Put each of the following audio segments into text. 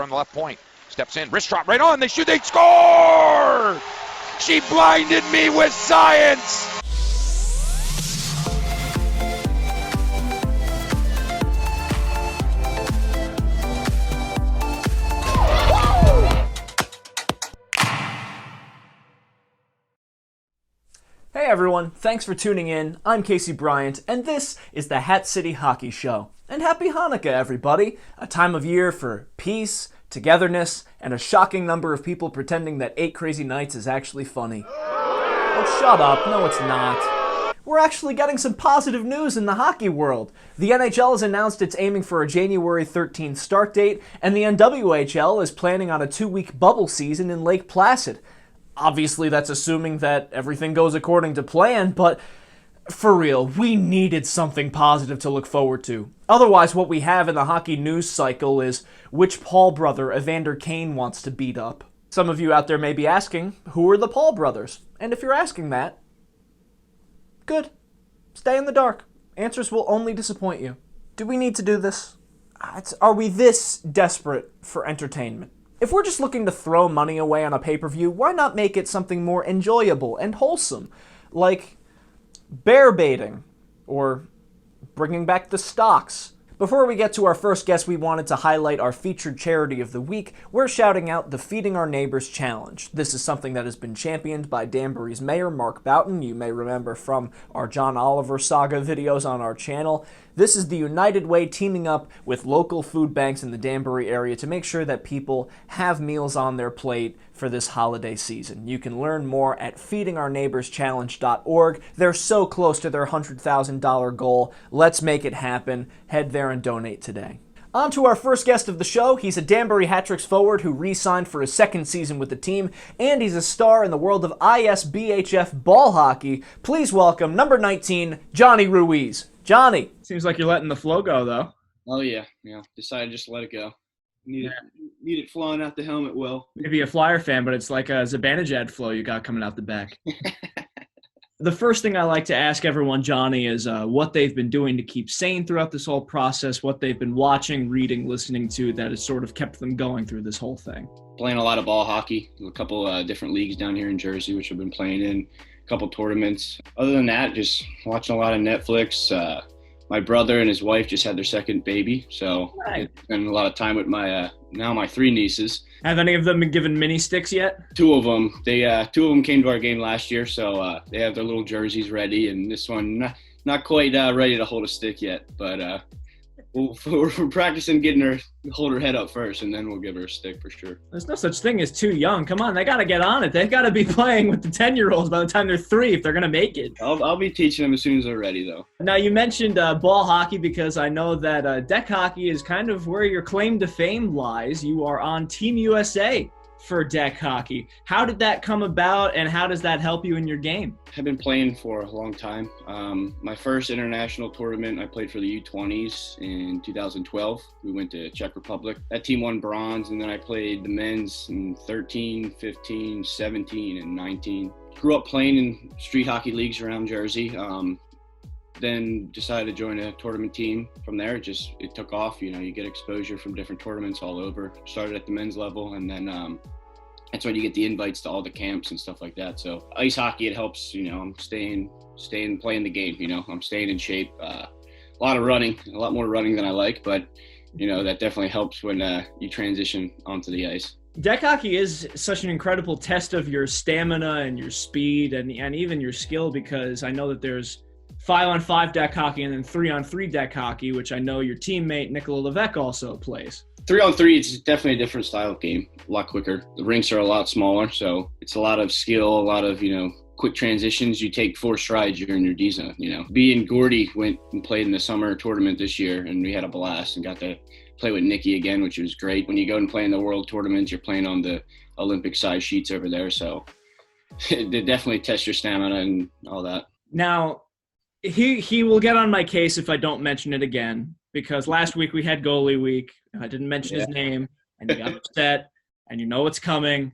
on the left point. Steps in, wrist shot right on, they shoot, they score! She blinded me with science! Hey everyone, thanks for tuning in. I'm Casey Bryant, and this is the Hat City Hockey Show. And happy Hanukkah, everybody! A time of year for peace, togetherness, and a shocking number of people pretending that 8 Crazy Nights is actually funny. Oh, shut up. No, it's not. We're actually getting some positive news in the hockey world. The NHL has announced it's aiming for a January 13th start date, and the NWHL is planning on a 2-week bubble season in Lake Placid. Obviously, that's assuming that everything goes according to plan, but for real, we needed something positive to look forward to. Otherwise, what we have in the hockey news cycle is which Paul brother Evander Kane wants to beat up. Some of you out there may be asking, who are the Paul brothers? And if you're asking that, good. Stay in the dark. Answers will only disappoint you. Do we need to do this? Are we this desperate for entertainment? If we're just looking to throw money away on a pay-per-view, why not make it something more enjoyable and wholesome? Like bear baiting, or bringing back the stocks. Before we get to our first guest, we wanted to highlight our featured charity of the week. We're shouting out the Feeding Our Neighbors Challenge. This is something that has been championed by Danbury's mayor, Mark Boughton. You may remember from our John Oliver saga videos on our channel. This is the United Way teaming up with local food banks in the Danbury area to make sure that people have meals on their plate for this holiday season. You can learn more at feedingourneighborschallenge.org. They're so close to their $100,000 goal. Let's make it happen. Head there and donate today. On to our first guest of the show. He's a Danbury Hat-Tricks forward who re-signed for his second season with the team, and he's a star in the world of ISBHF ball hockey. Please welcome number 19, Jonny Ruiz. Johnny. Seems like you're letting the flow go, though. Oh, yeah. Decided just to let it go. Need it flowing out the helmet well. Maybe a Flyer fan, but it's like a Zibanejad flow you got coming out the back. The first thing I like to ask everyone, Johnny, is what they've been doing to keep sane throughout this whole process, what they've been watching, reading, listening to that has sort of kept them going through this whole thing. Playing a lot of ball hockey, a couple different leagues down here in Jersey, which I've been playing in, a couple tournaments. Other than that, just watching a lot of Netflix. My brother and his wife just had their second baby, so I spent a lot of time with my now my 3 nieces. Have any of them been given mini sticks yet? 2 of them. Two of them came to our game last year, so they have their little jerseys ready, and this one not quite ready to hold a stick yet, but we're practicing getting her hold her head up first, and then we'll give her a stick for sure. There's no such thing as too young. Come on, they got to get on it. They've got to be playing with the 10-year-olds by the time they're 3 if they're going to make it. I'll be teaching them as soon as they're ready, though. Now, you mentioned ball hockey because I know that deck hockey is kind of where your claim to fame lies. You are on Team USA for deck hockey. How did that come about, and how does that help you in your game? I've been playing for a long time. My first international tournament, I played for the U20s in 2012. We went to Czech Republic. That team won bronze, and then I played the men's in 13, 15, 17, and 19. Grew up playing in street hockey leagues around Jersey. Then decided to join a tournament team. From there, it took off. You get exposure from different tournaments all over. Started at the men's level, and then that's when you get the invites to all the camps and stuff like that. So ice hockey, it helps. I'm staying playing the game. I'm staying in shape. A lot of running, a lot more running than I like, but that definitely helps when you transition onto the ice. Deck hockey is such an incredible test of your stamina and your speed and even your skill, because I know that there's 5-on-5 deck hockey and then 3-on-3 deck hockey, which I know your teammate Nicola Levesque also plays. 3-on-3, it's definitely a different style of game, a lot quicker. The rinks are a lot smaller, so it's a lot of skill, a lot of, quick transitions. You take 4 strides, you're in your D zone, Me and Gordy went and played in the summer tournament this year, and we had a blast and got to play with Nikki again, which was great. When you go and play in the world tournaments, you're playing on the Olympic size sheets over there, so they definitely test your stamina and all that. Now, he will get on my case if I don't mention it again, because last week we had goalie week. I didn't mention his name, and he got upset, and you know what's coming.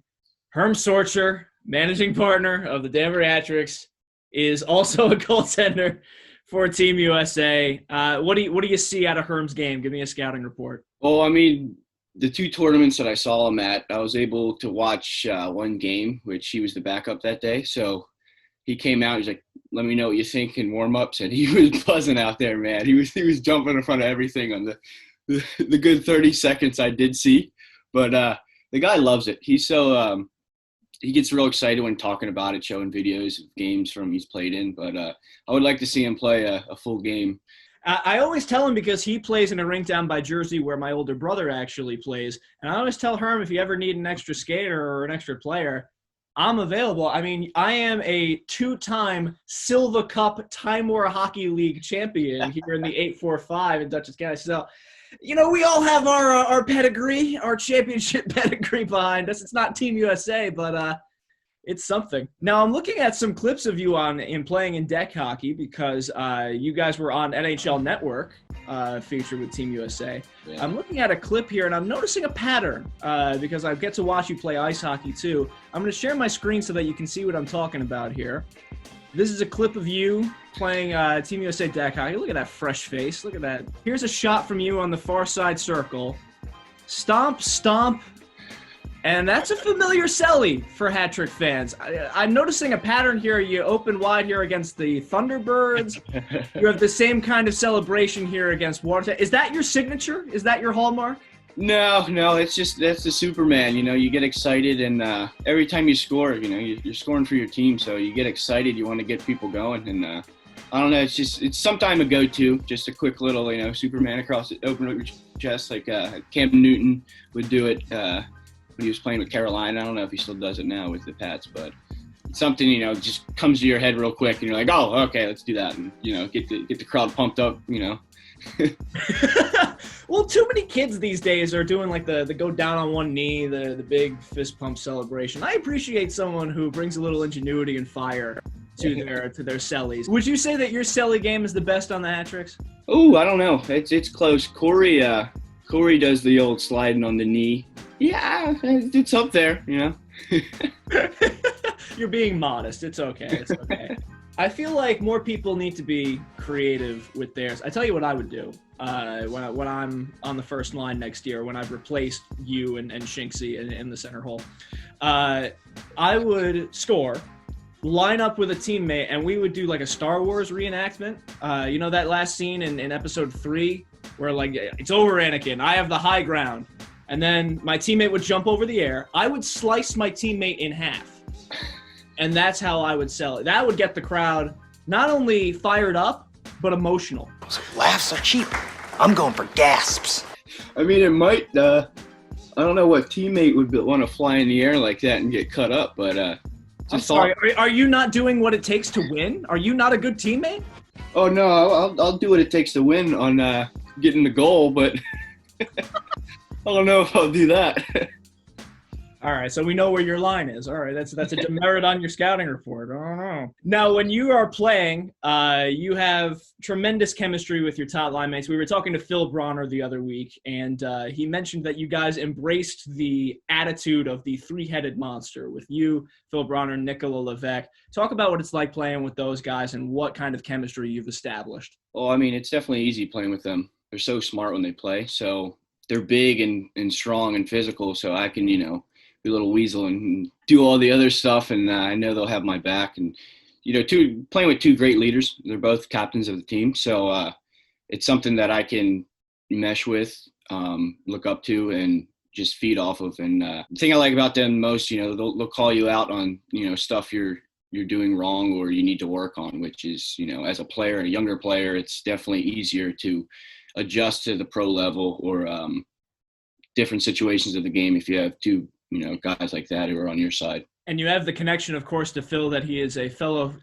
Herm Sorcher, managing partner of the Danbury Hat-Tricks, is also a goaltender for Team USA. What do you see out of Herm's game? Give me a scouting report. Well, I mean, The two tournaments that I saw him at, I was able to watch one game, which he was the backup that day. So he came out, he's like, let me know what you think in warm-ups. And he was buzzing out there, man. He was jumping in front of everything on the good 30 seconds I did see. But the guy loves it. He's so he gets real excited when talking about it, showing videos of games from he's played in. But I would like to see him play a full game. I always tell him, because he plays in a rink down by Jersey where my older brother actually plays. And I always tell Herm, if you ever need an extra skater or an extra player, I'm available. I mean, I am a 2-time Silva Cup Time War Hockey League champion here in the 845 in Dutchess County. So, we all have our pedigree, our championship pedigree behind us. It's not Team USA, but it's something. Now, I'm looking at some clips of you in playing in deck hockey, because you guys were on NHL Network, featured with Team USA. Yeah. I'm looking at a clip here, and I'm noticing a pattern, because I get to watch you play ice hockey too. I'm going to share my screen so that you can see what I'm talking about here. This is a clip of you playing Team USA deck hockey. Look at that fresh face. Look at that. Here's a shot from you on the far side circle. Stomp, stomp. And that's a familiar celly for Hat Trick fans. I'm noticing a pattern here. You open wide here against the Thunderbirds. You have the same kind of celebration here against Watertown. Is that your signature? Is that your hallmark? No, that's the Superman. You get excited, and every time you score, you're scoring for your team, so you get excited. You want to get people going, and I don't know. It's sometime a go-to, just a quick little, Superman across the open up your chest, like Cam Newton would do it when he was playing with Carolina. I don't know if he still does it now with the Pats, but it's something just comes to your head real quick, and you're like, oh, okay, let's do that, and get the crowd pumped up, Well, too many kids these days are doing like the go down on one knee, the big fist pump celebration. I appreciate someone who brings a little ingenuity and fire to their cellies. Would you say that your celly game is the best on the Hat Tricks? Oh, I don't know. It's close. Corey does the old sliding on the knee. Yeah, it's up there, You're being modest. It's okay. It's okay. I feel like more people need to be creative with theirs. I tell you what I would do when I'm on the first line next year, when I've replaced you and Shinksy in the center hole. I would score, line up with a teammate, and we would do like a Star Wars reenactment. That last scene in episode 3 where it's over, Anakin, I have the high ground. And then my teammate would jump over the air. I would slice my teammate in half. And that's how I would sell it. That would get the crowd not only fired up, but emotional. Laughs are cheap. I'm going for gasps. I mean, it might, I don't know what teammate would want to fly in the air like that and get cut up, but I'm sorry, are you not doing what it takes to win? Are you not a good teammate? Oh, no, I'll do what it takes to win on getting the goal, but I don't know if I'll do that. All right, so we know where your line is. All right, that's a demerit on your scouting report. I don't know. Now, when you are playing, you have tremendous chemistry with your top line mates. We were talking to Phil Bronner the other week, and he mentioned that you guys embraced the attitude of the three-headed monster with you, Phil Bronner, Nicola Levesque. Talk about what it's like playing with those guys and what kind of chemistry you've established. Well, I mean, it's definitely easy playing with them. They're so smart when they play, so they're big and strong and physical, so I can, be a little weasel and do all the other stuff, and I know they'll have my back. And playing with two great leaders, they're both captains of the team, so it's something that I can mesh with, look up to, and just feed off of. And the thing I like about them most, they'll call you out on stuff you're doing wrong or you need to work on, which is as a player, a younger player, it's definitely easier to adjust to the pro level or different situations of the game if you have two guys like that who are on your side. And you have the connection, of course, to Phil, that he is a fellow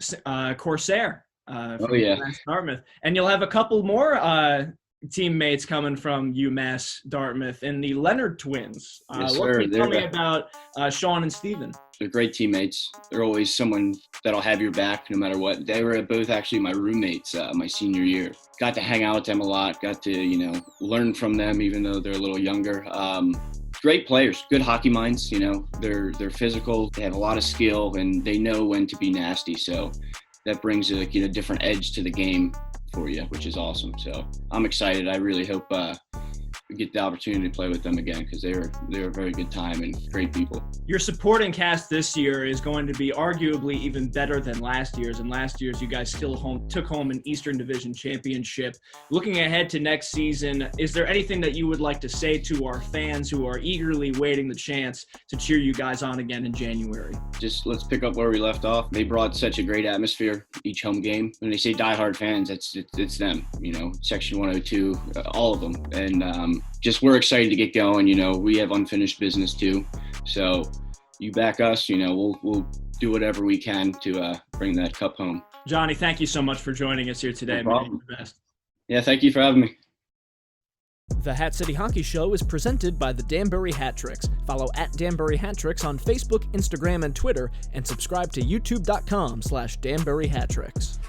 Corsair from UMass Dartmouth. And you'll have a couple more teammates coming from UMass Dartmouth in the Leonard twins. Yes, what can you tell me about Sean and Steven? They're great teammates. They're always someone that'll have your back no matter what. They were both actually my roommates my senior year. Got to hang out with them a lot. Got to, learn from them even though they're a little younger. Great players, good hockey minds. They're physical. They have a lot of skill, and they know when to be nasty. So that brings a different edge to the game for you, which is awesome. So I'm excited. I really hope get the opportunity to play with them again, because they were a very good time and great people. Your supporting cast this year is going to be arguably even better than last year's, and last year's you guys still took home an Eastern Division championship. Looking ahead to next season, is there anything that you would like to say to our fans who are eagerly waiting the chance to cheer you guys on again in January? Just let's pick up where we left off. They brought such a great atmosphere each home game. When they say diehard fans, it's them, Section 102, all of them. And just we're excited to get going. We have unfinished business too. So you back us, we'll do whatever we can to bring that cup home. Jonny, thank you so much for joining us here today. No problem. The best. Yeah, thank you for having me. The Hat City Hockey Show is presented by the Danbury Hat Tricks. Follow @Danbury Hat Tricks on Facebook, Instagram, and Twitter, and subscribe to youtube.com/Danbury Hat Tricks.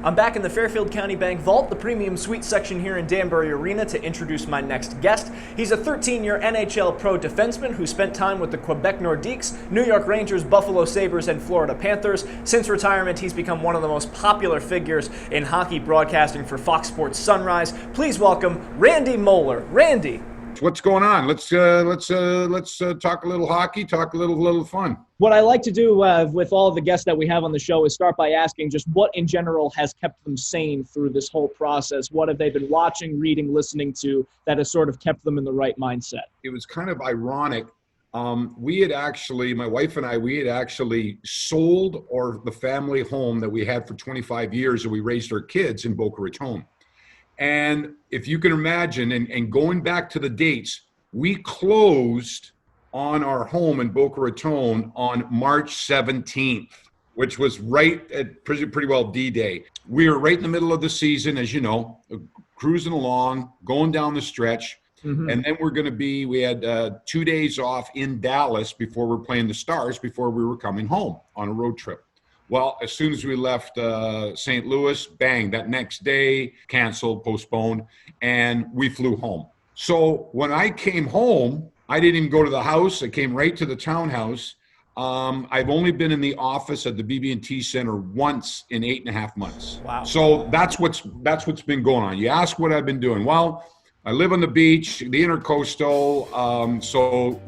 I'm back in the Fairfield County Bank Vault, the premium suite section here in Danbury Arena, to introduce my next guest. He's a 13-year NHL pro defenseman who spent time with the Quebec Nordiques, New York Rangers, Buffalo Sabres, and Florida Panthers. Since retirement, he's become one of the most popular figures in hockey broadcasting for Fox Sports Sunrise. Please welcome Randy Moller. Randy. What's going on? Let's talk a little hockey, talk a little fun. What I like to do with all of the guests that we have on the show is start by asking just what in general has kept them sane through this whole process. What have they been watching, reading, listening to that has sort of kept them in the right mindset? It was kind of ironic. My wife and I, we had actually sold the family home that we had for 25 years and we raised our kids in Boca Raton. And if you can imagine, and going back to the dates, we closed on our home in Boca Raton on March 17th, which was right at pretty well D-Day. We were right in the middle of the season, as you know, cruising along, going down the stretch. Mm-hmm. And then we had 2 days off in Dallas before we're playing the Stars, before we were coming home on a road trip. Well, as soon as we left St. Louis, bang, that next day, canceled, postponed, and we flew home. So when I came home, I didn't even go to the house. I came right to the townhouse. I've only been in the office at the BB&T Center once in 8.5 months. Wow. So that's what's been going on. You ask what I've been doing. Well, I live on the beach, the Intercoastal, so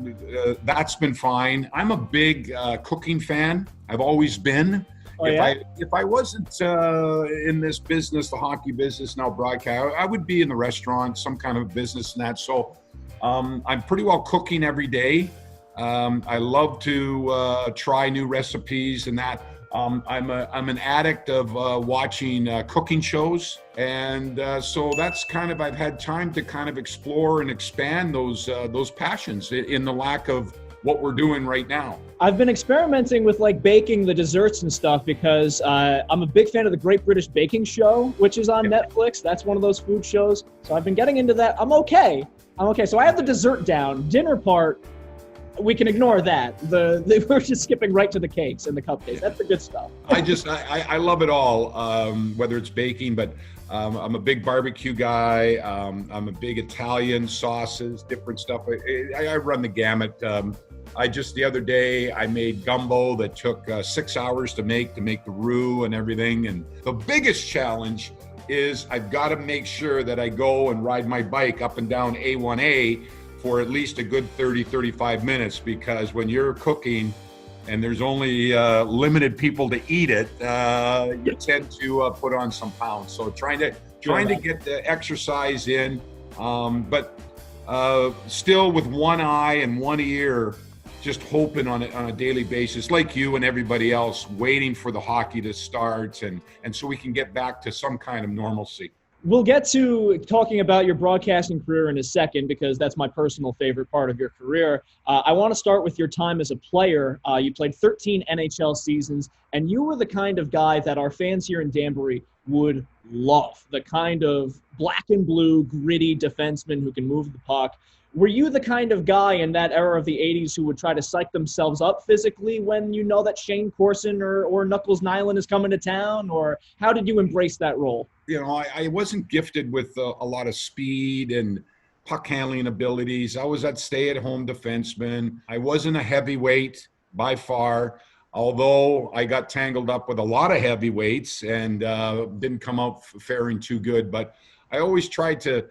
that's been fine. I'm a big cooking fan. I've always been. Oh, yeah? If I wasn't in this business, the hockey business, now broadcast, I would be in the restaurant, some kind of business and that. So I'm pretty well cooking every day. I love to try new recipes and that. I'm an addict of watching cooking shows, and so that's kind of, I've had time to kind of explore and expand those passions in the lack of what we're doing right now. I've been experimenting with like baking the desserts and stuff because I'm a big fan of the Great British Baking Show, which is on Netflix. That's one of those food shows. So I've been getting into that. I'm okay. So I have the dessert down. Dinner part, we can ignore that. We're just skipping right to the cakes and the cupcakes. That's the good stuff. I love it all, whether it's baking, but I'm a big barbecue guy. I'm a big Italian sauces, different stuff. I run the gamut. The other day, I made gumbo that took 6 hours to make the roux and everything. And the biggest challenge is I've got to make sure that I go and ride my bike up and down A1A for at least a good 30-35 minutes, because when you're cooking and there's only limited people to eat it, you tend to put on some pounds. So trying to get the exercise in, but still with one eye and one ear, just hoping on a daily basis, like you and everybody else, waiting for the hockey to start and so we can get back to some kind of normalcy. We'll get to talking about your broadcasting career in a second, because that's my personal favorite part of your career. I want to start with your time as a player. You played 13 NHL seasons, and you were the kind of guy that our fans here in Danbury would love, the kind of black and blue, gritty defenseman who can move the puck. Were you the kind of guy in that era of the 80s who would try to psych themselves up physically when you know that Shane Corson or Knuckles Nyland is coming to town? Or how did you embrace that role? I wasn't gifted with a lot of speed and puck handling abilities. I was that stay-at-home defenseman. I wasn't a heavyweight by far, although I got tangled up with a lot of heavyweights and didn't come out faring too good. But I always tried to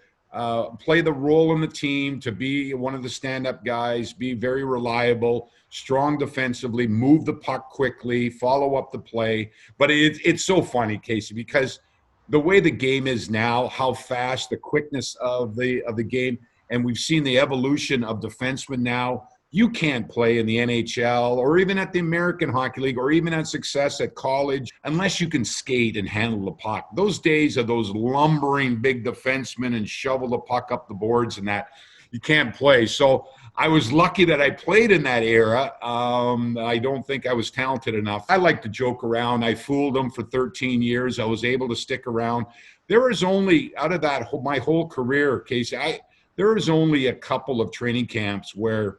play the role in the team, to be one of the stand-up guys, be very reliable, strong defensively, move the puck quickly, follow up the play. But it's so funny, Casey, because the way the game is now, how fast, the quickness of the game, and we've seen the evolution of defensemen now. You can't play in the NHL or even at the American Hockey League or even have success at college unless you can skate and handle the puck. Those days of those lumbering big defensemen and shovel the puck up the boards and that, you can't play. So I was lucky that I played in that era. I don't think I was talented enough. I like to joke around. I fooled them for 13 years. I was able to stick around. There was only, out of that, my whole career, Casey, there was only a couple of training camps where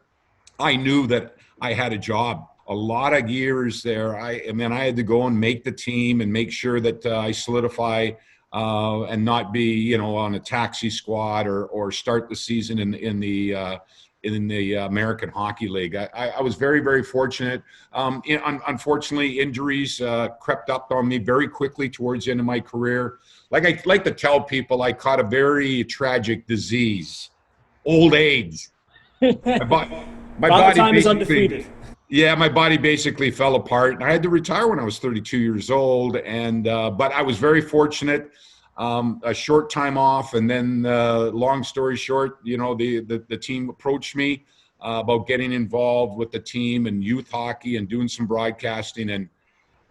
I knew that I had a job. A lot of years there, I had to go and make the team and make sure that I solidify and not be, on a taxi squad or start the season in the American Hockey League. I was very, very fortunate. Unfortunately, injuries crept up on me very quickly towards the end of my career. Like I like to tell people, I caught a very tragic disease, old age. My body time is basically, undefeated. Yeah, my body basically fell apart, and I had to retire when I was 32 years old. And but I was very fortunate. A short time off, and then long story short, the team approached me about getting involved with the team and youth hockey and doing some broadcasting, and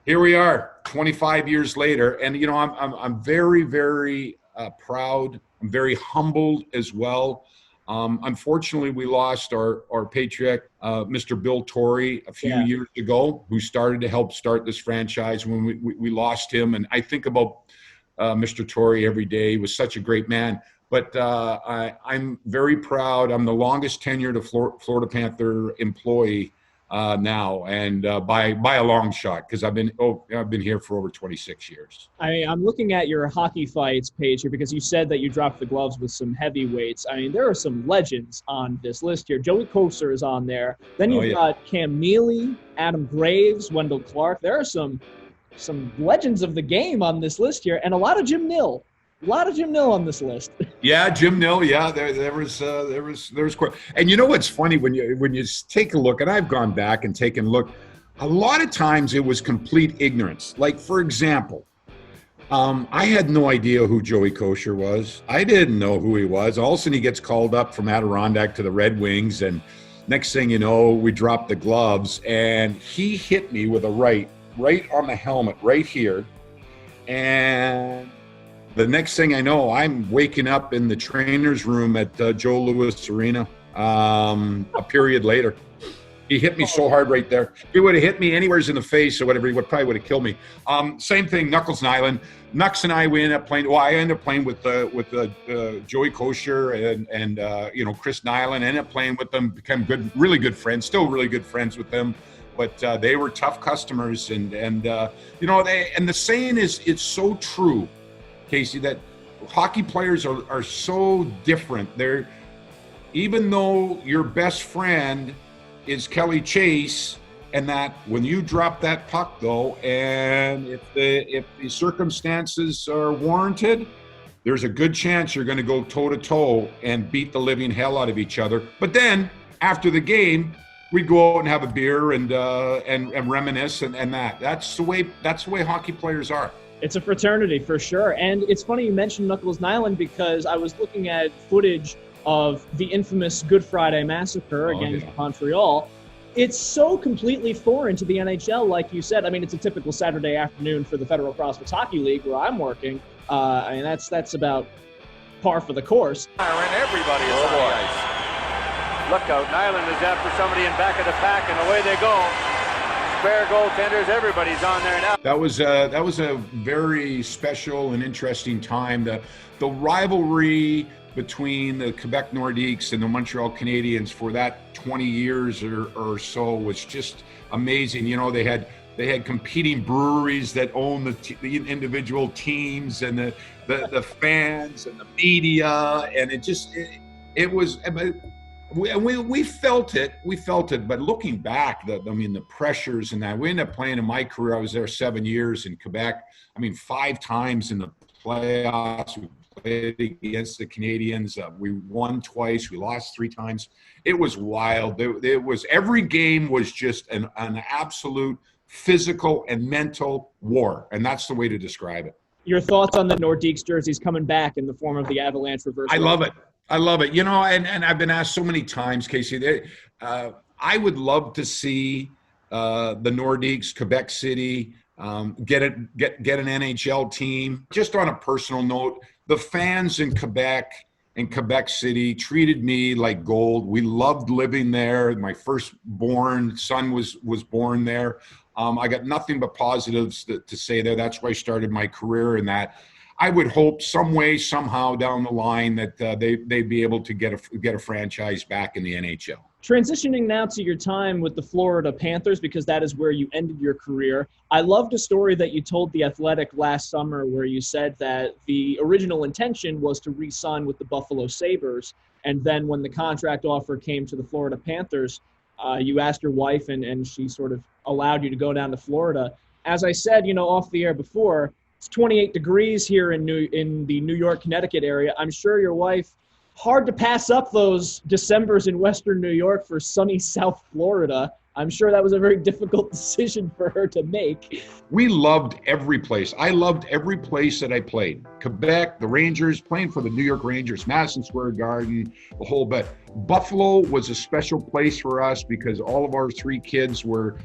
here we are, 25 years later. And I'm very, very proud. I'm very humbled as well. Unfortunately, we lost our patriarch, Mr. Bill Torrey, a few years ago, who started to help start this franchise. When we lost him, and I think about Mr. Torrey every day. He was such a great man. But I'm very proud. I'm the longest tenured Florida Panther employee now, and by a long shot, because I've been here for over 26 years. I'm looking at your hockey fights page here because you said that you dropped the gloves with some heavyweights. I mean, there are some legends on this list here. Joey Kocur is on there. Then you've got Cam Neely, Adam Graves, Wendell Clark. There are some legends of the game on this list here, and a lot of Jim Nill. A lot of Jim Nill on this list. Yeah, Jim Nill. Yeah, there was quite. And you know what's funny when you take a look, and I've gone back and taken a look. A lot of times it was complete ignorance. Like, for example, I had no idea who Joey Kocur was. I didn't know who he was. All of a sudden he gets called up from Adirondack to the Red Wings, and next thing you know, we dropped the gloves, and he hit me with a right on the helmet, right here, and the next thing I know, I'm waking up in the trainer's room at Joe Louis Arena a period later. He hit me so hard right there. If he would have hit me anywhere in the face or whatever, he probably would have killed me. Same thing, Knuckles Nyland. Nux and I, we ended up playing. Well, I ended up playing with Joey Kocur and Chris Nyland. I ended up playing with them, became really good friends. Still really good friends with them. But they were tough customers, and the saying is, it's so true, Casey, that hockey players are so different. They're, even though your best friend is Kelly Chase, and that when you drop that puck though, and if the circumstances are warranted, there's a good chance you're going to go toe to toe and beat the living hell out of each other. But then after the game, we'd go out and have a beer and reminisce, and that's the way hockey players are. It's a fraternity for sure. And it's funny you mentioned Knuckles Nyland, because I was looking at footage of the infamous Good Friday Massacre against Montreal. It's so completely foreign to the NHL, like you said. I mean, it's a typical Saturday afternoon for the Federal CrossFit Hockey League where I'm working. That's about par for the course. Everybody is on the ice. Look out, Nyland is after somebody in back of the pack, and away they go. Spare goaltenders, everybody's on there now. That was a very special and interesting time. The rivalry between the Quebec Nordiques and the Montreal Canadiens for that 20 years or so was just amazing. They had competing breweries that owned the individual teams, and the fans and the media, and it was. We felt it, but looking back, the pressures and that. We ended up playing, in my career, I was there 7 years in Quebec. 5 times in the playoffs. We played against the Canadians. We won twice. We lost 3 times. It was wild. It was, every game was just an absolute physical and mental war, and that's the way to describe it. Your thoughts on the Nordiques jerseys coming back in the form of the Avalanche reverse? I love it. I love it. You know, and I've been asked so many times, Casey, I would love to see the Nordiques, Quebec City, get an NHL team. Just on a personal note, the fans in Quebec and Quebec City treated me like gold. We loved living there. My firstborn son was born there. I got nothing but positives to say there. That's why I started my career in that. I would hope some way, somehow down the line that they'd be able to get a franchise back in the NHL. Transitioning now to your time with the Florida Panthers, because that is where you ended your career. I loved a story that you told The Athletic last summer where you said that the original intention was to re-sign with the Buffalo Sabres. And then when the contract offer came to the Florida Panthers, you asked your wife and she sort of allowed you to go down to Florida. As I said, off the air before, it's 28 degrees here in the New York, Connecticut area. I'm sure your wife, hard to pass up those Decembers in Western New York for sunny South Florida. I'm sure that was a very difficult decision for her to make. We loved every place. I loved every place that I played. Quebec, the Rangers, playing for the New York Rangers, Madison Square Garden, the whole bit. Buffalo was a special place for us because all of our 3 kids were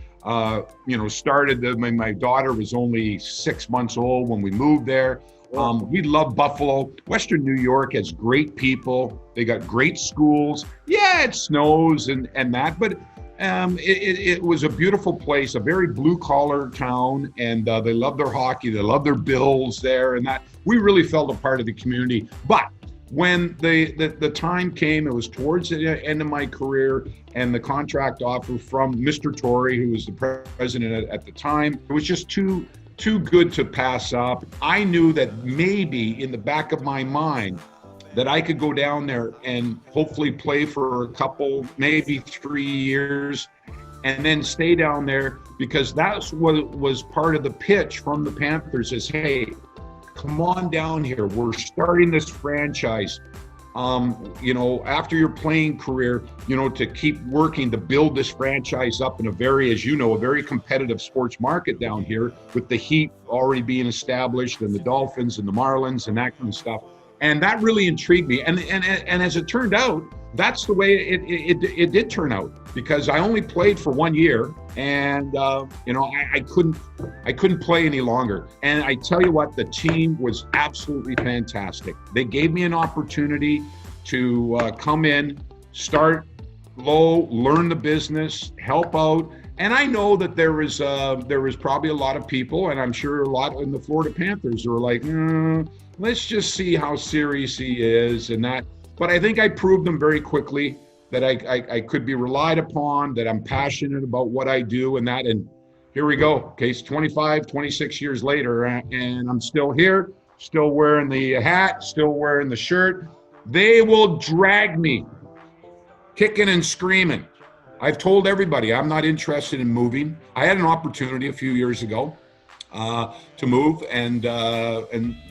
started. My daughter was only 6 months old when we moved there. We love Buffalo. Western New York has great people. They got great schools. Yeah, it snows and that, but it was a beautiful place, a very blue-collar town, and they love their hockey. They love their Bills there, and that. We really felt a part of the community. But when the time came, it was towards the end of my career, and the contract offer from Mr. Torrey, who was the president at the time, it was just too good to pass up. I knew that maybe in the back of my mind that I could go down there and hopefully play for a couple, maybe 3 years, and then stay down there, because that's what was part of the pitch from the Panthers is, hey, come on down here. We're starting this franchise. After your playing career, to keep working to build this franchise up in a very competitive sports market down here, with the Heat already being established and the Dolphins and the Marlins and that kind of stuff. And that really intrigued me. And as it turned out, that's the way it did turn out, because I only played for 1 year, and I couldn't play any longer. And I tell you what, the team was absolutely fantastic. They gave me an opportunity to come in, start low, learn the business, help out. And I know that there was probably a lot of people, and I'm sure a lot in the Florida Panthers who were like, let's just see how serious he is and that. But I think I proved them very quickly that I could be relied upon, that I'm passionate about what I do and that. And here we go, Case 26 years later, and I'm still here, still wearing the hat, still wearing the shirt. They will drag me, kicking and screaming. I've told everybody I'm not interested in moving. I had an opportunity a few years ago to move and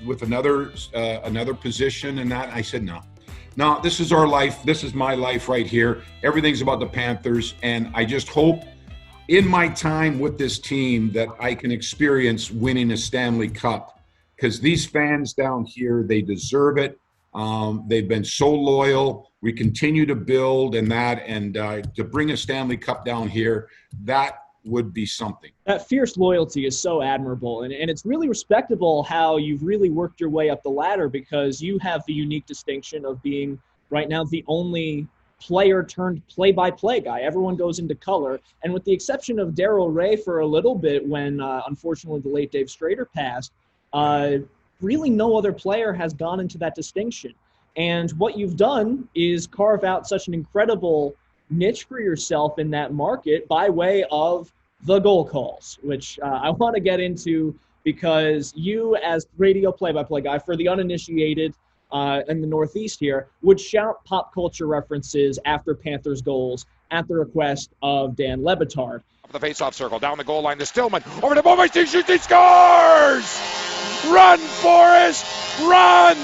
with another position and that. I said, no, this is our life. This is my life right here. Everything's about the Panthers. And I just hope in my time with this team that I can experience winning a Stanley Cup, because these fans down here, they deserve it. They've been so loyal. We continue to build and that, and to bring a Stanley Cup down here, that would be something. That fierce loyalty is so admirable, and it's really respectable how you've really worked your way up the ladder, because you have the unique distinction of being right now the only player turned play-by-play guy. Everyone goes into color, and with the exception of Darryl Ray for a little bit when unfortunately the late Dave Strader passed, really no other player has gone into that distinction. And what you've done is carve out such an incredible niche for yourself in that market by way of the goal calls, which I want to get into, because you, as radio play-by-play guy, for the uninitiated in the Northeast here, would shout pop culture references after Panthers goals at the request of Dan Lebitard. Up the face-off circle, down the goal line to Stillman, over to Bowman, he shoots, he scores! Run, Forrest, run!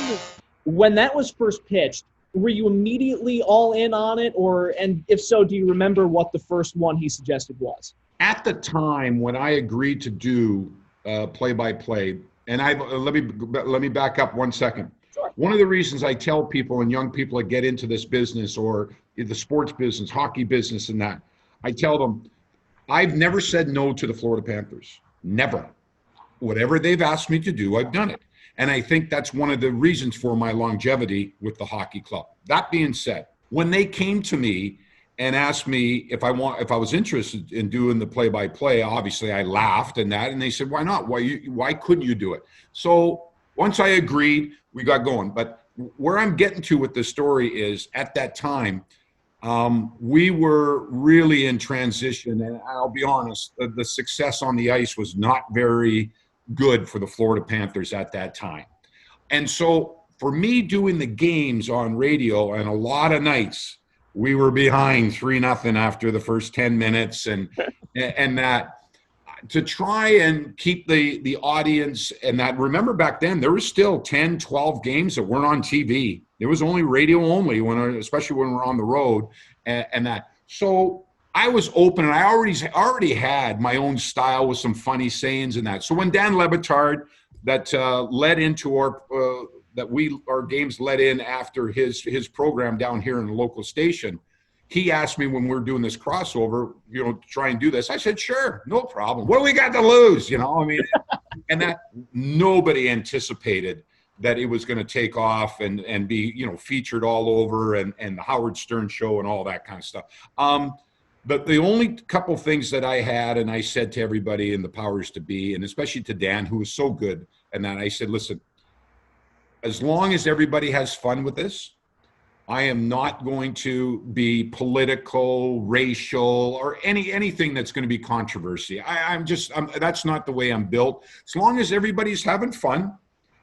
When that was first pitched, were you immediately all in on it, and if so, do you remember what the first one he suggested was? At the time when I agreed to do play-by-play, and let me back up 1 second. Sure. One of the reasons I tell people and young people that get into this business or the sports business, hockey business and that, I tell them, I've never said no to the Florida Panthers. Never. Whatever they've asked me to do, I've done it. And I think that's one of the reasons for my longevity with the hockey club. That being said, when they came to me and asked me if I was interested in doing the play-by-play, obviously I laughed and they said, why not? Why couldn't you do it? So once I agreed, we got going. But where I'm getting to with the story is at that time, we were really in transition, and I'll be honest, the success on the ice was not very good for the Florida Panthers at that time. And so for me doing the games on radio, and a lot of nights we were behind 3-0 after the first 10 minutes and that, to try and keep the audience, and that, remember back then there was still 10, 12 games that weren't on TV. It was only radio only, especially when we're on the road and that. So I was open, and I already had my own style with some funny sayings and that. So when Dan Le Batard, that led into our games led in after his program down here in the local station, he asked me when we were doing this crossover, to try and do this. I said, sure, no problem. What do we got to lose? I mean, and that nobody anticipated that it was going to take off and be, featured all over and the Howard Stern show and all that kind of stuff. But the only couple things that I had, and I said to everybody in the powers to be, and especially to Dan, who was so good, and that I said, listen, as long as everybody has fun with this, I am not going to be political, racial, or anything that's going to be controversy. That's not the way I'm built. As long as everybody's having fun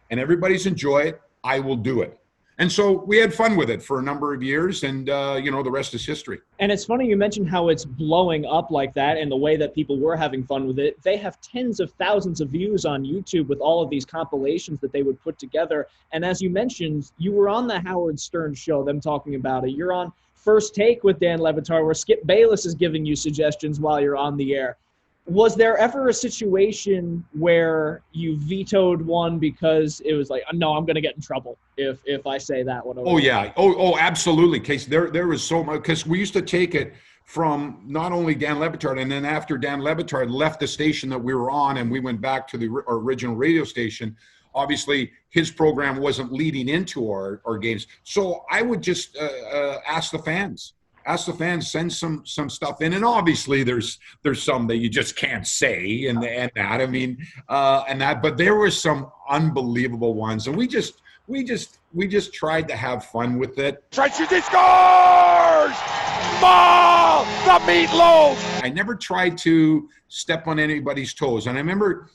and everybody's enjoy it, I will do it. And so we had fun with it for a number of years, and the rest is history. And it's funny you mentioned how it's blowing up like that, and the way that people were having fun with it. They have tens of thousands of views on YouTube with all of these compilations that they would put together. And as you mentioned, you were on the Howard Stern show, them talking about it. You're on First Take with Dan Le Batard, where Skip Bayless is giving you suggestions while you're on the air. Was there ever a situation where you vetoed one because it was like, no, I'm going to get in trouble if I say that one over? Oh, yeah. Oh, absolutely, Casey. There was so much, because we used to take it from not only Dan Le Batard, and then after Dan Le Batard left the station that we were on and we went back to our original radio station, obviously his program wasn't leading into our games. So I would just ask the fans, send some stuff in, and obviously there's some that you just can't say and that, I mean, and that, but there were some unbelievable ones, and we just tried to have fun with it. Try shoots, he scores! Ball, the meatloaf. I never tried to step on anybody's toes, and I remember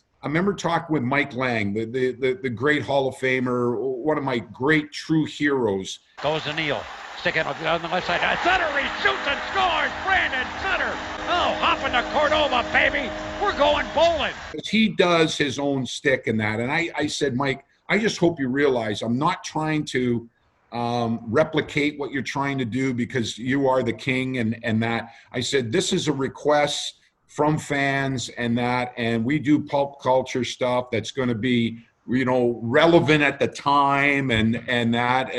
talking with Mike Lang, the great Hall of Famer, one of my great true heroes. Goes to Neal. Sticking on the left side. Sutter, he shoots and scores. Brandon Sutter. Oh, hopping to Cordova, baby. We're going bowling. He does his own stick and that. And I said, Mike, I just hope you realize I'm not trying to replicate what you're trying to do, because you are the king and that. I said, this is a request from fans and that, and we do pulp culture stuff that's going to be, relevant at the time and that.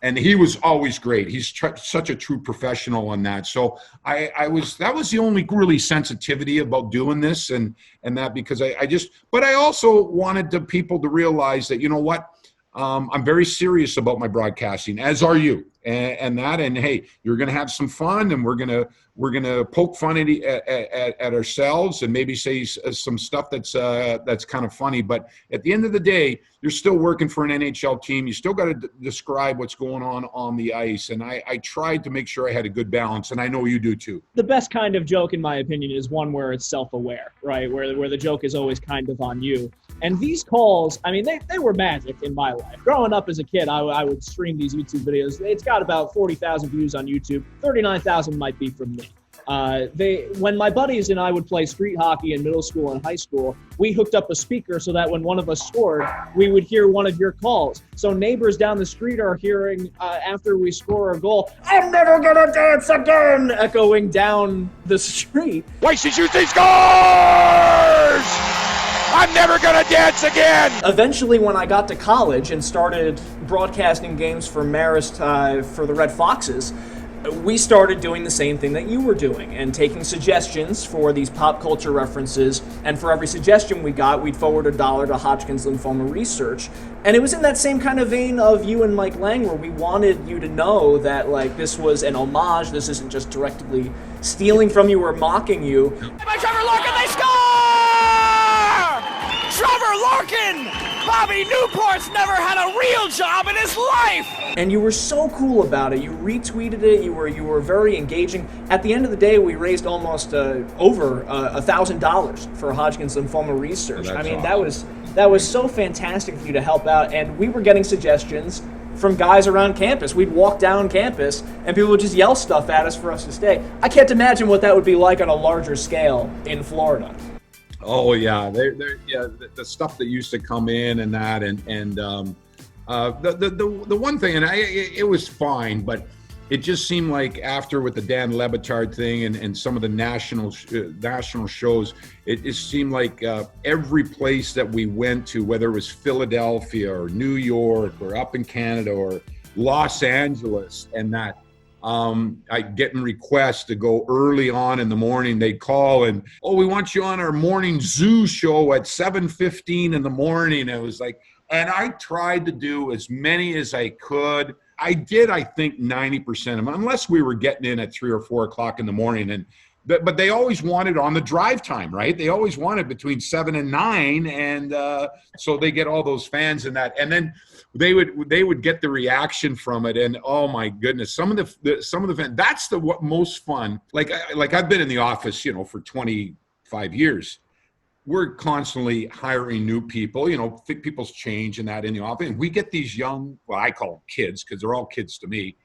And he was always great. He's such a true professional on that. So that was the only really sensitivity about doing this and that, because but I also wanted the people to realize that, I'm very serious about my broadcasting, as are you, and hey, you're going to have some fun, and we're going to poke fun at ourselves and maybe say some stuff that's kind of funny. But at the end of the day, you're still working for an NHL team. You still got to describe what's going on the ice. And I tried to make sure I had a good balance, and I know you do too. The best kind of joke, in my opinion, is one where it's self-aware, right? Where the joke is always kind of on you. And these calls, I mean, they were magic in my life. Growing up as a kid, I would stream these YouTube videos. It's got about 40,000 views on YouTube. 39,000 might be from me. When my buddies and I would play street hockey in middle school and high school, we hooked up a speaker so that when one of us scored, we would hear one of your calls. So neighbors down the street are hearing, after we score a goal, "I'm never gonna dance again," echoing down the street. Weiss shoots, he scores! I'm never gonna dance again! Eventually, when I got to college and started broadcasting games for Marist for the Red Foxes, we started doing the same thing that you were doing and taking suggestions for these pop culture references, and for every suggestion we got, we'd forward $1 to Hodgkin's Lymphoma Research. And it was in that same kind of vein of you and Mike Lang, where we wanted you to know that, like, this was an homage, this isn't just directly stealing from you or mocking you. By Trevor Larkin, they score! Trevor Larkin! Bobby Newport's never had a real job in his life! And you were so cool about it. You retweeted it. You were very engaging. At the end of the day, we raised almost over $1,000 for Hodgkin's Lymphoma Research. I mean, awesome. that was so fantastic of you to help out. And we were getting suggestions from guys around campus. We'd walk down campus, and people would just yell stuff at us for us to stay. I can't imagine what that would be like on a larger scale in Florida. Oh yeah, the stuff that used to come in and that, and the one thing, and it was fine, but it just seemed like after with the Dan Le Batard thing and some of the national shows, it seemed like every place that we went to, whether it was Philadelphia or New York or up in Canada or Los Angeles, and that. I getting requests to go early on in the morning. They'd call and, "Oh, we want you on our morning zoo show at 7:15 in the morning." It was like, and I tried to do as many as I could. I did, I think, 90% of them, unless we were getting in at 3 or 4 o'clock in the morning. But they always wanted on the drive time, right? They always wanted between 7 and 9, and so they get all those fans in that, and then they would get the reaction from it, and oh my goodness, some of the fans. That's what most fun. Like I've been in the office, for 25 years. We're constantly hiring new people. People's change and that in the office, and we get these young, well, I call them kids because they're all kids to me.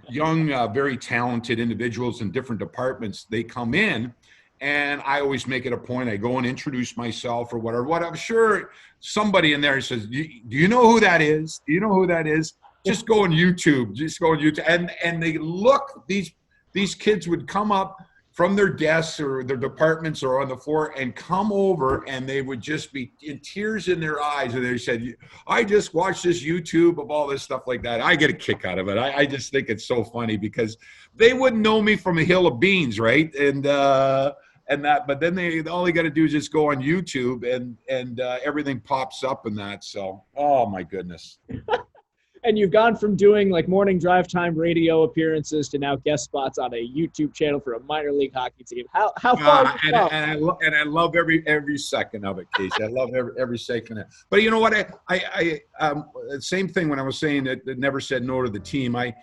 Young, very talented individuals in different departments. They come in, and I always make it a point. I go and introduce myself or whatever. What I'm sure somebody in there says, "Do you know who that is? Do you know who that is? Just go on YouTube. Just go on YouTube." And they look. These kids would come up from their desks or their departments or on the floor and come over, and they would just be in tears in their eyes. And they said, "I just watched this YouTube of all this stuff like that." I get a kick out of it. I just think it's so funny because they wouldn't know me from a hill of beans, right? And that, but then all they got to do is just go on YouTube and everything pops up and that. So, oh my goodness. And you've gone from doing like morning drive time radio appearances to now guest spots on a YouTube channel for a minor league hockey team. How far have you come? And I love every second of it, Casey. I love every second of it. But you know what? I same thing when I was saying that never said no to the team. I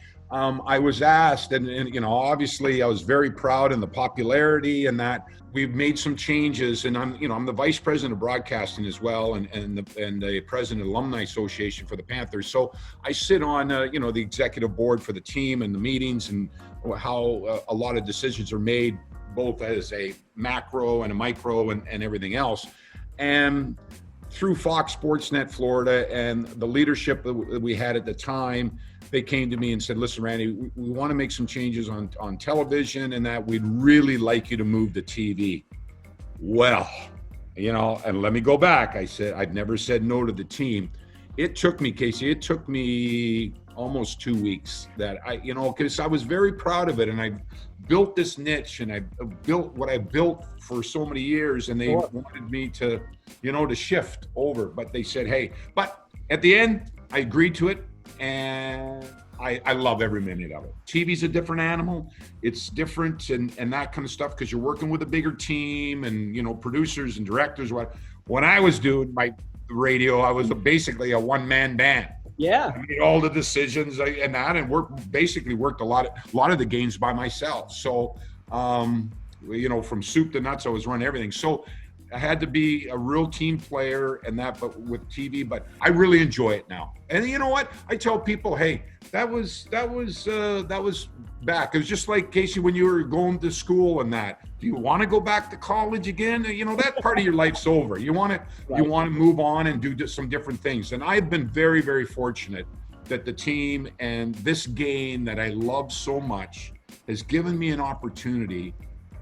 was asked, and obviously I was very proud in the popularity and that we've made some changes, and I'm the vice president of broadcasting as well, and the president of the Alumni Association for the Panthers. So I sit on the executive board for the team and the meetings and how a lot of decisions are made, both as a macro and a micro and everything else. And through Fox Sportsnet Florida and the leadership that we had at the time, they came to me and said, "Listen, Randy, we want to make some changes on television, and that we'd really like you to move to TV." Well, and let me go back. I said, I'd never said no to the team. It took me, Casey, almost 2 weeks that because I was very proud of it, and I built this niche, and I built what I built for so many years, and they wanted me to, to shift over. But they said, "Hey," but at the end, I agreed to it. And I love every minute of it. TV's a different animal. It's different and that kind of stuff because you're working with a bigger team and, producers and directors. When I was doing my radio, I was basically a one-man band. Yeah. I made all the decisions and worked a lot of the games by myself. So, from soup to nuts, I was running everything. So I had to be a real team player and that, but with TV, but I really enjoy it now. And you know what? I tell people, hey, that was back. It was just like, Casey, when you were going to school and that. Do you want to go back to college again? You know, that part of your life's over. You want to move on and do some different things. And I've been very, very fortunate that the team and this game that I love so much has given me an opportunity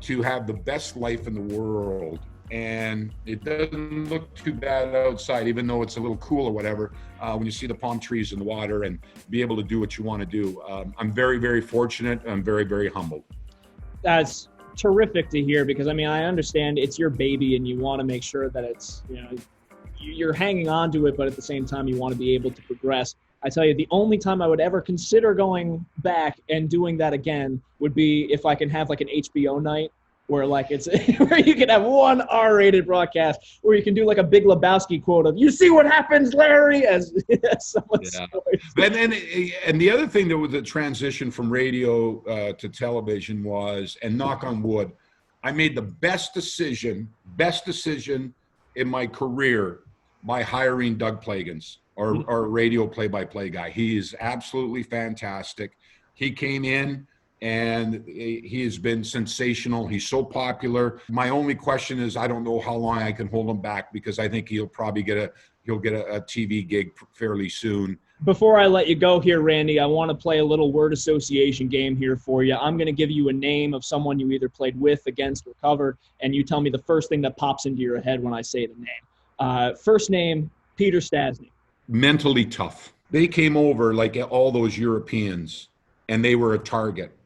to have the best life in the world. And it doesn't look too bad outside, even though it's a little cool or whatever, when you see the palm trees in the water and be able to do what you want to do. I'm very, very fortunate. I'm very, very humbled. That's terrific to hear, because I mean, I understand it's your baby and you want to make sure that it's, you know, you're hanging on to it, but at the same time you want to be able to progress. I tell you, the only time I would ever consider going back and doing that again would be if I can have like an HBO night where like it's where you can have one R-rated broadcast where you can do like a Big Lebowski quote of "You see what happens, Larry?" as someone's and the other thing that was the transition from radio to television was, and knock on wood, I made the best decision in my career by hiring Doug Plagans, our radio play-by-play guy. He is absolutely fantastic. He came in and he has been sensational. He's so popular. My only question is, I don't know how long I can hold him back, because I think he'll probably get a TV gig fairly soon. Before I let you go here, Randy, I want to play a little word association game here for you. I'm going to give you a name of someone you either played with, against, or covered, and you tell me the first thing that pops into your head when I say the name. First name, Peter Stastny. Mentally tough. They came over like all those Europeans, and they were a target.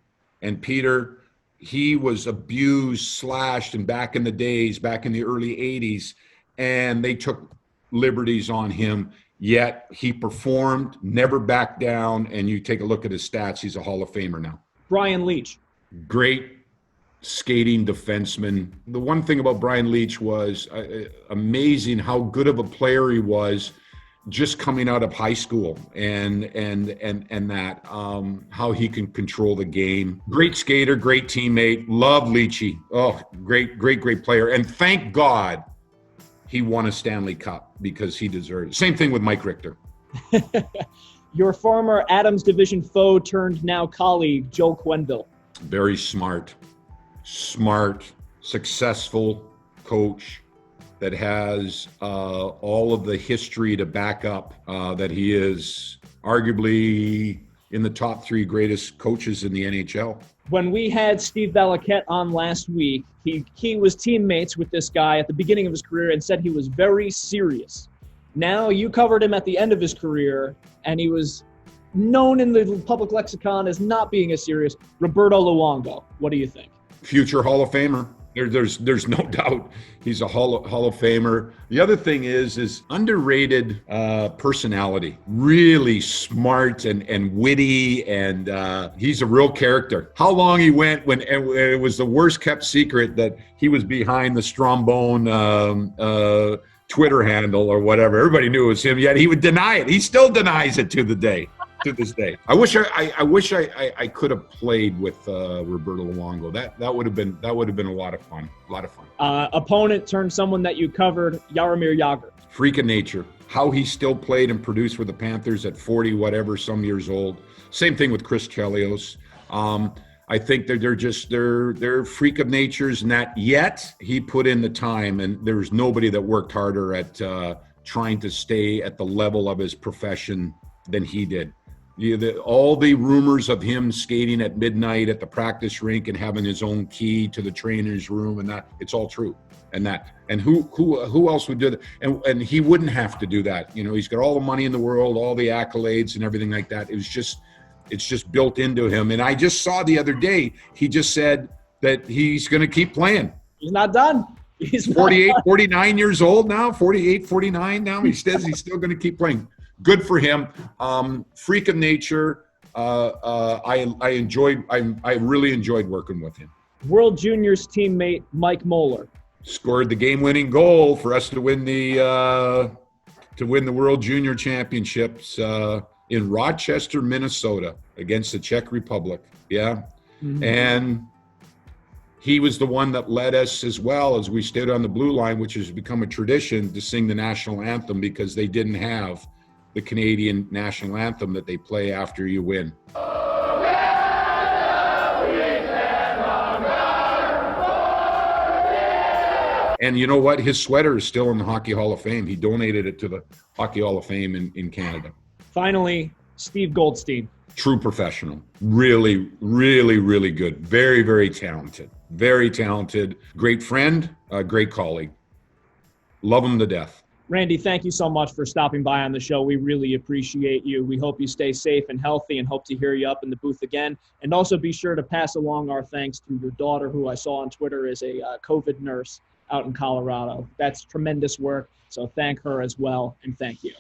And Peter, he was abused, slashed, and back in the days, back in the early 80s, and they took liberties on him, yet he performed, never backed down, and you take a look at his stats, he's a Hall of Famer now. Brian Leach. Great skating defenseman. The one thing about Brian Leach was amazing how good of a player he was just coming out of high school, and that how he can control the game. Great skater, great teammate. Love Leachy. Oh, great player. And thank God he won a Stanley Cup, because he deserved it. Same thing with Mike Richter. Your former Adams Division foe turned now colleague, Joe Quenneville. Very smart, successful coach that has all of the history to back up that he is arguably in the top 3 greatest coaches in the NHL. When we had Steve Valiquette on last week, he was teammates with this guy at the beginning of his career and said he was very serious. Now you covered him at the end of his career, and he was known in the public lexicon as not being as serious. Roberto Luongo, what do you think? Future Hall of Famer. There's no doubt he's a Hall of Famer. The other thing is underrated personality. Really smart and witty, and he's a real character. How long he went when it was the worst kept secret that he was behind the Strombone Twitter handle or whatever. Everybody knew it was him, yet he would deny it. He still denies it to this day. I wish I could have played with Roberto Luongo. That would have been a lot of fun. Opponent turned someone that you covered, Jaromir Jagr. Freak of nature. How he still played and produced with the Panthers at 40 whatever some years old. Same thing with Chris Chelios. I think they're freak of natures, and that yet he put in the time, and there's nobody that worked harder at trying to stay at the level of his profession than he did. All the rumors of him skating at midnight at the practice rink and having his own key to the trainer's room, and that, it's all true. And who else would do that? And he wouldn't have to do that. You know, he's got all the money in the world, all the accolades and everything like that. It's just built into him. And I just saw the other day, he just said that he's going to keep playing. He's not done. He's 48, 49 years old now, 48, 49 now. He says he's still going to keep playing. Good for him. Freak of nature. I really enjoyed working with him. World Juniors teammate Mike Moller scored the game-winning goal for us to win the World Junior Championships in Rochester, Minnesota, against the Czech Republic. Yeah, and he was the one that led us, as well as we stood on the blue line, which has become a tradition, to sing the national anthem, because they didn't have the Canadian national anthem that they play after you win. And you know what? His sweater is still in the Hockey Hall of Fame. He donated it to the Hockey Hall of Fame in Canada. Finally, Steve Goldstein. True professional. Really, really, really good. Very, very talented. Very talented. Great friend, a great colleague. Love him to death. Randy, thank you so much for stopping by on the show. We really appreciate you. We hope you stay safe and healthy, and hope to hear you up in the booth again. And also be sure to pass along our thanks to your daughter, who I saw on Twitter is a COVID nurse out in Colorado. That's tremendous work. So thank her as well, and thank you.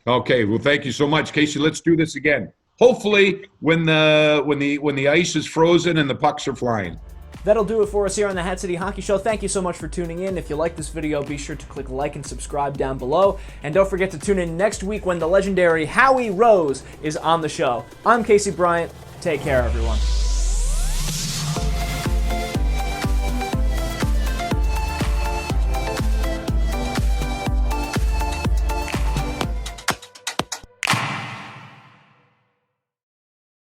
Okay, well, thank you so much, Casey. Let's do this again. Hopefully, when the ice is frozen and the pucks are flying. That'll do it for us here on the Hat City Hockey Show. Thank you so much for tuning in. If you like this video, be sure to click like and subscribe down below. And don't forget to tune in next week when the legendary Howie Rose is on the show. I'm Casey Bryant. Take care, everyone.